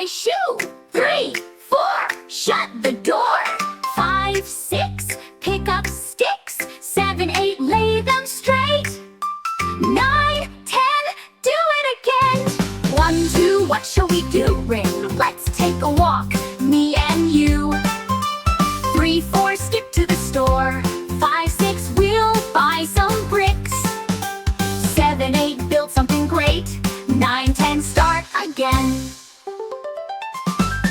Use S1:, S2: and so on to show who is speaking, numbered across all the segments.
S1: my shoe. 3, 4, shut the door. 5, 6, pick up sticks. 7, 8, lay them straight. 9, 10, do it again. 1, 2, what shall we do? Ring, let's take a walk, me and you. 3, 4, skip to the store. 5, 6, we'll buy some bricks. 7, 8, build something great. 9, 10, start again.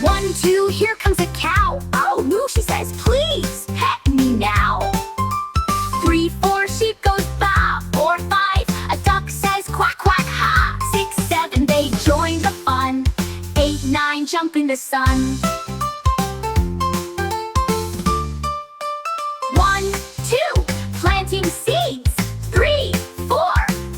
S1: 1, 2, here comes a cow. Oh, moo, she says, please pet me now. 3, 4, sheep goes baa. 4, 5, a duck says quack, quack, ha. 6, 7, they join the fun. 8, 9, jump in the sun. 1, 2, planting seeds. 3, 4,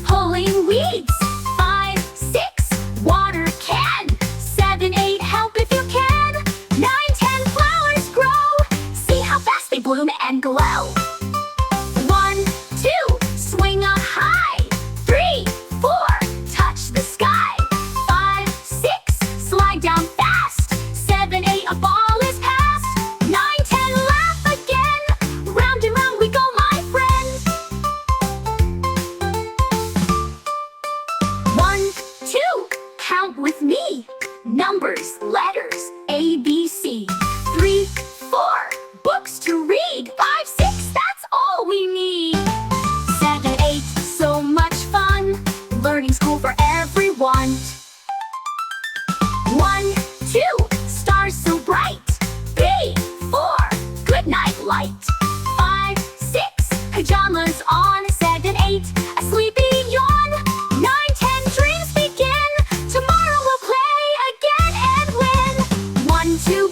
S1: pulling weeds. 5, 6, water can. 7, 8, help if you can. 9, 10, flowers grow. See how fast they bloom and glow. 1, 2, swing up high. 3, 4, touch the sky. 5, 6, slide down fast. 7, 8, a ball is passed. 9, 10, laugh again. Round and round we go, my friend. 1, 2, count with me. Numbers, letters, A, B, C. 3, 4, books to read. 5, 6, that's all we need. 7, 8, so much fun. Learning school for everyone. 1, 2, stars so bright. B, 4, good night light. 5, 6, pajamas on. 7, 8, a sleepy yawn. 9, 10, dreams begin. Tomorrow we'll play again and win. 1, 2,